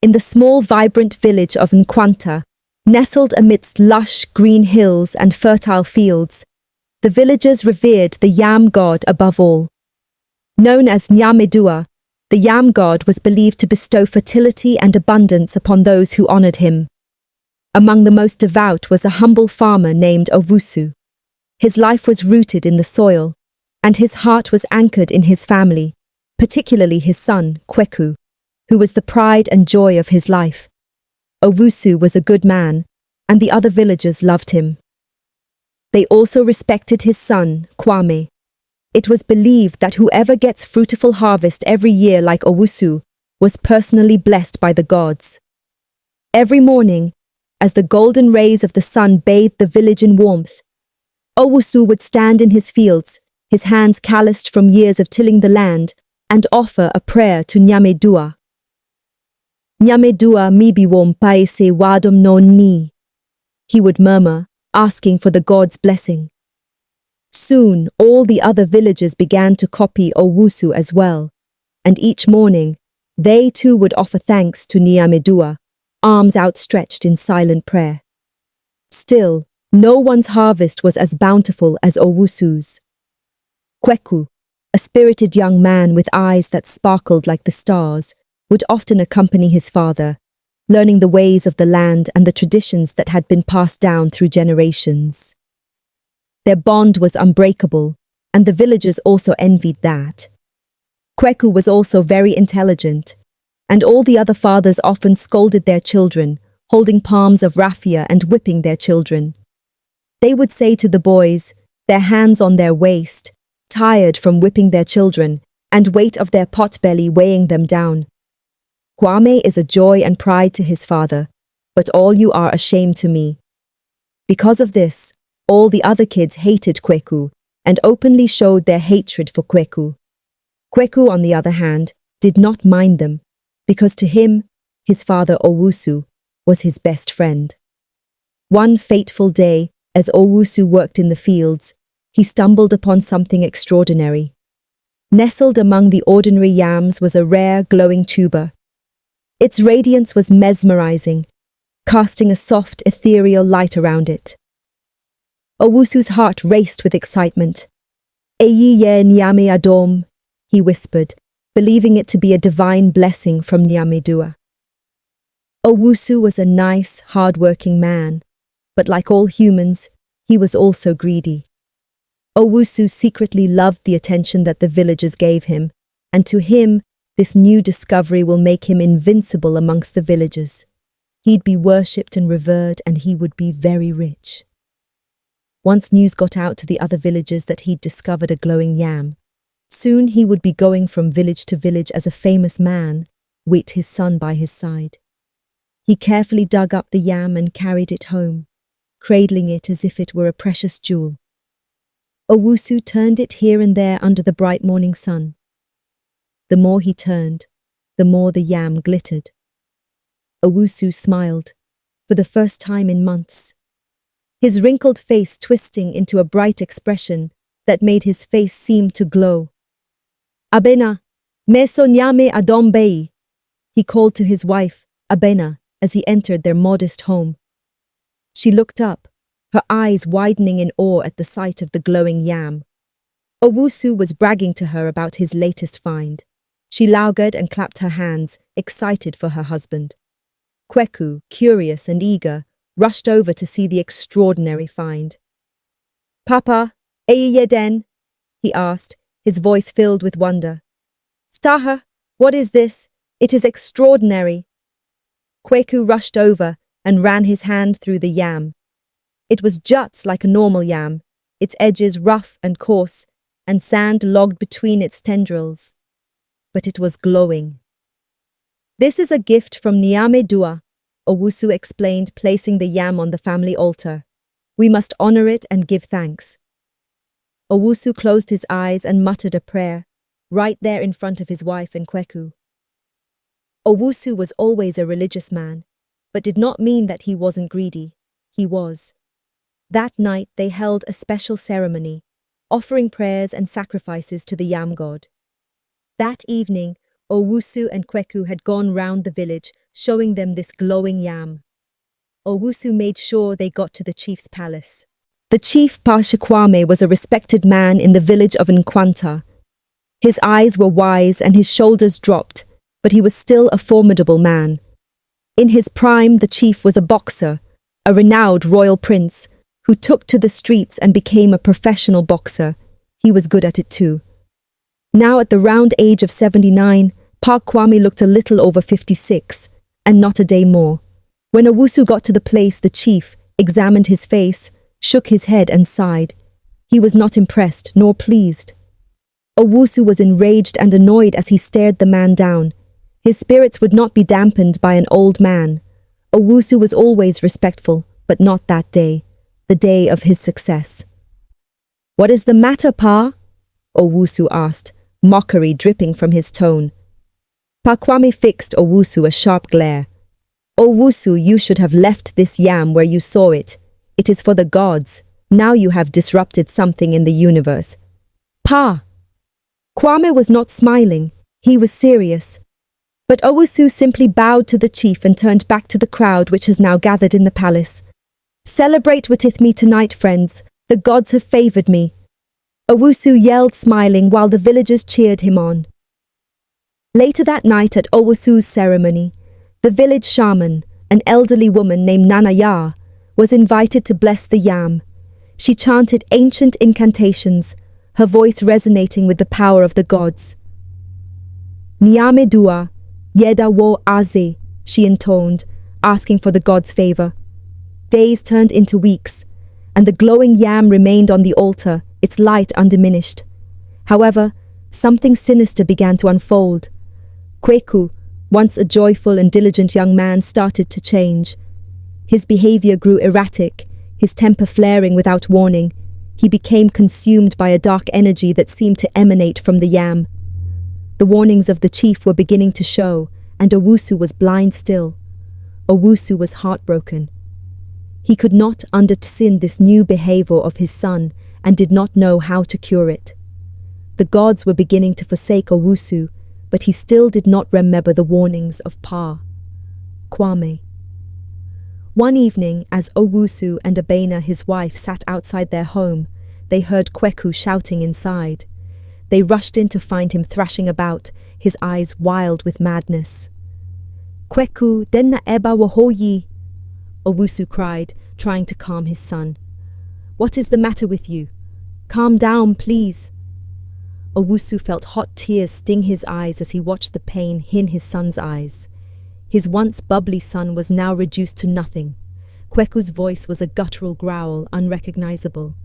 in the small, vibrant village of Nkwanta, nestled amidst lush, green hills and fertile fields, the villagers revered the yam god above all. Known as Nyamedua, the yam god was believed to bestow fertility and abundance upon those who honored him. Among the most devout was a humble farmer named Owusu. His life was rooted in the soil, and his heart was anchored in his family, particularly his son, Kweku, who was the pride and joy of his life. Owusu was a good man, and the other villagers loved him. They also respected his son, Kwame. It was believed that whoever gets fruitful harvest every year like Owusu was personally blessed by the gods. Every morning, as the golden rays of the sun bathed the village in warmth, Owusu would stand in his fields, his hands calloused from years of tilling the land, and offer a prayer to Nyamedua. Nyamedua mibiwom paese wadom non ni, he would murmur, asking for the god's blessing. Soon, all the other villagers began to copy Owusu as well, and each morning, they too would offer thanks to Nyamedua, arms outstretched in silent prayer. Still, no one's harvest was as bountiful as Owusu's. Kweku, a spirited young man with eyes that sparkled like the stars, would often accompany his father, learning the ways of the land and the traditions that had been passed down through generations. Their bond was unbreakable, and the villagers also envied that. Kweku was also very intelligent, and all the other fathers often scolded their children, holding palms of raffia and whipping their children. They would say to the boys, their hands on their waist, tired from whipping their children, and weight of their potbelly weighing them down, "Kwame is a joy and pride to his father, but all you are a shame to me." Because of this, all the other kids hated Kweku and openly showed their hatred for Kweku. Kweku, on the other hand, did not mind them, because to him, his father Owusu was his best friend. One fateful day, as Owusu worked in the fields, he stumbled upon something extraordinary. Nestled among the ordinary yams was a rare, glowing tuber. Its radiance was mesmerizing, casting a soft, ethereal light around it. Owusu's heart raced with excitement. "Eyi ye Nyame Adom," he whispered, believing it to be a divine blessing from Nyamedua. Owusu was a nice, hard-working man, but like all humans, he was also greedy. Owusu secretly loved the attention that the villagers gave him, and to him, this new discovery will make him invincible amongst the villagers. He'd be worshipped and revered, and he would be very rich. Once news got out to the other villagers that he'd discovered a glowing yam, soon he would be going from village to village as a famous man, with his son by his side. He carefully dug up the yam and carried it home, cradling it as if it were a precious jewel. Owusu turned it here and there under the bright morning sun. The more he turned, the more the yam glittered. Owusu smiled, for the first time in months, his wrinkled face twisting into a bright expression that made his face seem to glow. "Abena, meso nyame adombei," he called to his wife, Abena, as he entered their modest home. She looked up, her eyes widening in awe at the sight of the glowing yam. Owusu was bragging to her about his latest find. She lougered and clapped her hands, excited for her husband. Kweku, curious and eager, rushed over to see the extraordinary find. "Papa, eyi yeden?" he asked, his voice filled with wonder. "Ftaha, what is this? It is extraordinary." Kweku rushed over and ran his hand through the yam. It was juts like a normal yam, its edges rough and coarse, and sand logged between its tendrils. But it was glowing. "This is a gift from Nyamedua," Owusu explained, placing the yam on the family altar. "We must honor it and give thanks." Owusu closed his eyes and muttered a prayer, right there in front of his wife and Kweku. Owusu was always a religious man, but did not mean that he wasn't greedy. He was. That night they held a special ceremony, offering prayers and sacrifices to the yam god. That evening, Owusu and Kweku had gone round the village, showing them this glowing yam. Owusu made sure they got to the chief's palace. The chief Pashikwame was a respected man in the village of Nkwanta. His eyes were wise and his shoulders dropped, but he was still a formidable man. In his prime, the chief was a boxer, a renowned royal prince, who took to the streets and became a professional boxer. He was good at it too. Now at the round age of 79, Kwame looked a little over 56, and not a day more. When Owusu got to the place, the chief examined his face, shook his head and sighed. He was not impressed nor pleased. Owusu was enraged and annoyed as he stared the man down. His spirits would not be dampened by an old man. Owusu was always respectful, but not that day, the day of his success. "What is the matter, Pa?" Owusu asked, mockery dripping from his tone. Kwame fixed Owusu a sharp glare. "Owusu, you should have left this yam where you saw it. It is for the gods. Now you have disrupted something in the universe." "Pa!" Kwame was not smiling. He was serious. But Owusu simply bowed to the chief and turned back to the crowd which has now gathered in the palace. "Celebrate with me tonight, friends. The gods have favored me." Owusu yelled, smiling, while the villagers cheered him on. Later that night at Owusu's ceremony, the village shaman, an elderly woman named Nanaya, was invited to bless the yam. She chanted ancient incantations, her voice resonating with the power of the gods. "Niame dua, yeda wo aze," she intoned, asking for the gods' favor. Days turned into weeks, and the glowing yam remained on the altar, its light undiminished. However, something sinister began to unfold. Kweku, once a joyful and diligent young man, started to change. His behavior grew erratic, his temper flaring without warning. He became consumed by a dark energy that seemed to emanate from the yam. The warnings of the chief were beginning to show, and Owusu was blind still. Owusu was heartbroken. He could not understand this new behavior of his son and did not know how to cure it. The gods were beginning to forsake Owusu, but he still did not remember the warnings of Kwame. One evening, as Owusu and Abena, his wife, sat outside their home, they heard Kweku shouting inside. They rushed in to find him thrashing about, his eyes wild with madness. "Kweku, denna eba wahoyi," Owusu cried, trying to calm his son. "What is the matter with you? Calm down, please." Owusu felt hot tears sting his eyes as he watched the pain in his son's eyes. His once bubbly son was now reduced to nothing. Kweku's voice was a guttural growl, unrecognizable.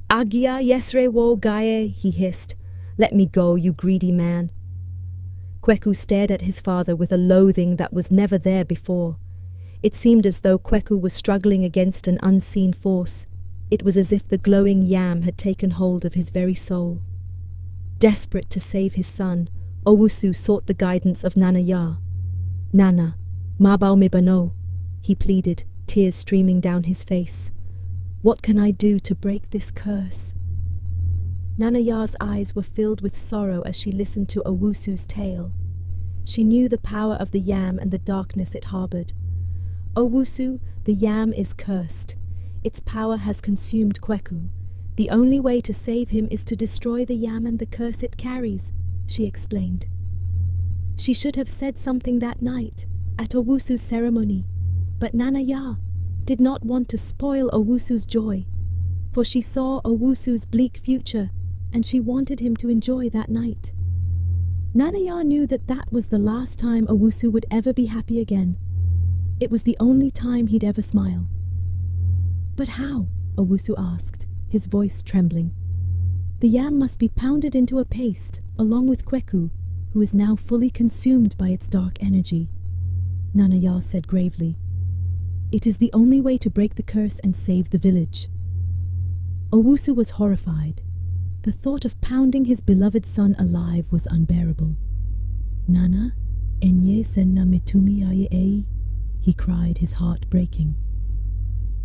"Agia yesre wo gaye," he hissed. "Let me go, you greedy man." Kweku stared at his father with a loathing that was never there before. It seemed as though Kweku was struggling against an unseen force. It was as if the glowing yam had taken hold of his very soul. Desperate to save his son, Owusu sought the guidance of Nanaya. "Nana, mabao mibano," he pleaded, tears streaming down his face. "What can I do to break this curse?" Nanaya's eyes were filled with sorrow as she listened to Owusu's tale. She knew the power of the yam and the darkness it harbored. "Owusu, the yam is cursed. Its power has consumed Kweku. The only way to save him is to destroy the yam and the curse it carries," she explained. She should have said something that night, at Owusu's ceremony, but Nanaya did not want to spoil Owusu's joy, for she saw Owusu's bleak future, and she wanted him to enjoy that night. Nanaya knew that that was the last time Owusu would ever be happy again. It was the only time he'd ever smile. "But how?" Owusu asked, his voice trembling. "The yam must be pounded into a paste, along with Kweku, who is now fully consumed by its dark energy," Nanaya said gravely. "It is the only way to break the curse and save the village." Owusu was horrified. The thought of pounding his beloved son alive was unbearable. "Nana, enye senna mitumi aye ei," he cried, his heart breaking.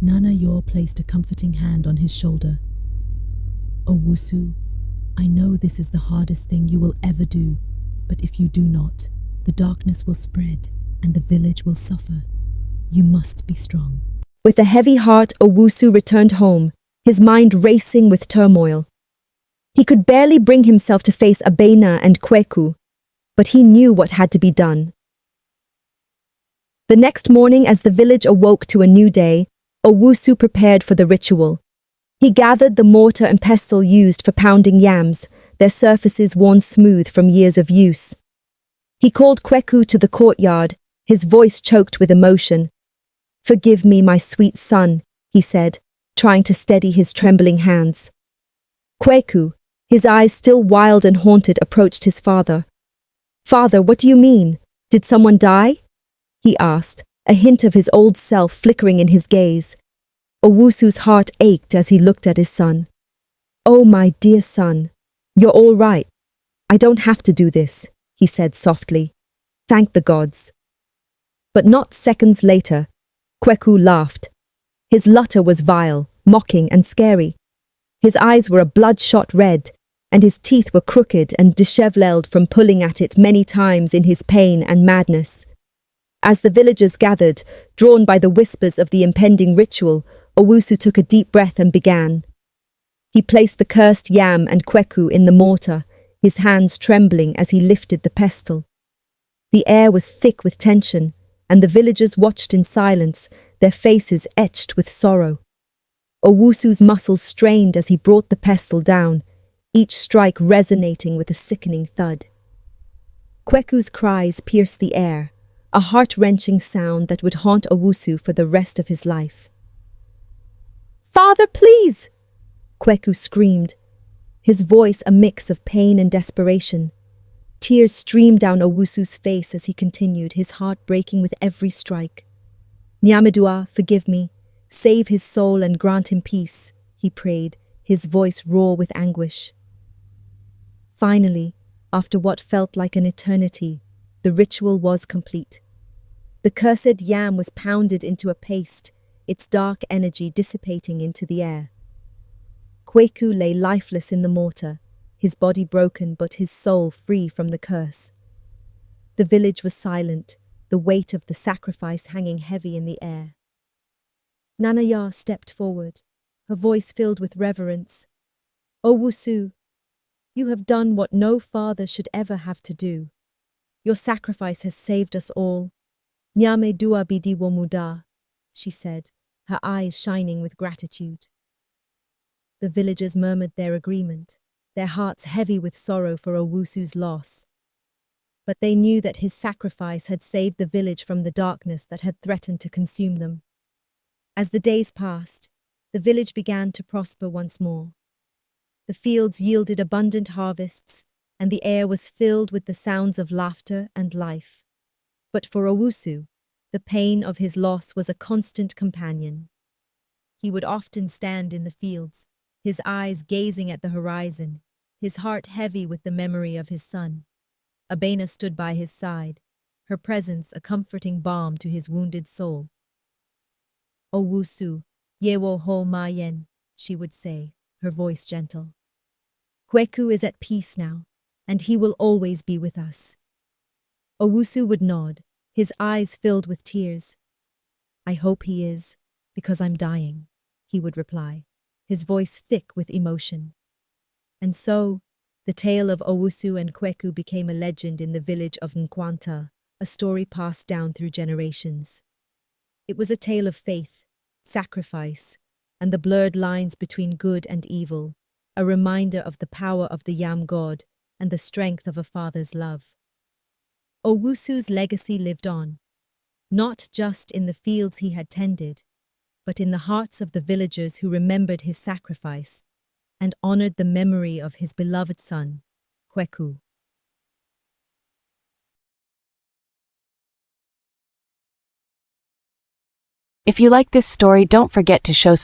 Nanaya placed a comforting hand on his shoulder. "Owusu, I know this is the hardest thing you will ever do, but if you do not, the darkness will spread, and the village will suffer. You must be strong. With a heavy heart, Owusu returned home, his mind racing with turmoil. He could barely bring himself to face Abena and Kweku, but he knew what had to be done. The next morning, as the village awoke to a new day, Owusu prepared for the ritual. He gathered the mortar and pestle used for pounding yams, their surfaces worn smooth from years of use. He called Kweku to the courtyard, his voice choked with emotion. "Forgive me, my sweet son," he said, trying to steady his trembling hands. Kweku, his eyes still wild and haunted, approached his father. "Father, what do you mean? Did someone die?" he asked, a hint of his old self flickering in his gaze. Owusu's heart ached as he looked at his son. "Oh, my dear son, you're all right. I don't have to do this," he said softly. "Thank the gods." But not seconds later, Kweku laughed. His laughter was vile, mocking and scary. His eyes were a bloodshot red, and his teeth were crooked and disheveled from pulling at it many times in his pain and madness. As the villagers gathered, drawn by the whispers of the impending ritual, Owusu took a deep breath and began. He placed the cursed yam and Kweku in the mortar, his hands trembling as he lifted the pestle. The air was thick with tension, and the villagers watched in silence, their faces etched with sorrow. Owusu's muscles strained as he brought the pestle down, each strike resonating with a sickening thud. Kweku's cries pierced the air, a heart-wrenching sound that would haunt Owusu for the rest of his life. "Father, please!" Kweku screamed, his voice a mix of pain and desperation. Tears streamed down Owusu's face as he continued, his heart breaking with every strike. "Nyamedua, forgive me. Save his soul and grant him peace," he prayed, his voice raw with anguish. Finally, after what felt like an eternity, the ritual was complete. The cursed yam was pounded into a paste, its dark energy dissipating into the air. Kweku lay lifeless in the mortar, his body broken but his soul free from the curse. The village was silent, the weight of the sacrifice hanging heavy in the air. Nanaya stepped forward, her voice filled with reverence. "Owusu, you have done what no father should ever have to do. Your sacrifice has saved us all. Nyame dua bidi womuda," she said, her eyes shining with gratitude. The villagers murmured their agreement, their hearts heavy with sorrow for Owusu's loss. But they knew that his sacrifice had saved the village from the darkness that had threatened to consume them. As the days passed, the village began to prosper once more. The fields yielded abundant harvests, and the air was filled with the sounds of laughter and life. But for Owusu, the pain of his loss was a constant companion. He would often stand in the fields, his eyes gazing at the horizon, his heart heavy with the memory of his son. Abena stood by his side, her presence a comforting balm to his wounded soul. "Owusu, yewo ho mayen," she would say, her voice gentle. "Kweku is at peace now, and he will always be with us." Owusu would nod, his eyes filled with tears. "I hope he is, because I'm dying," he would reply, his voice thick with emotion. And so, the tale of Owusu and Kweku became a legend in the village of Nkwanta, a story passed down through generations. It was a tale of faith, sacrifice, and the blurred lines between good and evil, a reminder of the power of the Yam god and the strength of a father's love. Owusu's legacy lived on, not just in the fields he had tended, but in the hearts of the villagers who remembered his sacrifice and honored the memory of his beloved son, Kweku. If you like this story, don't forget to show some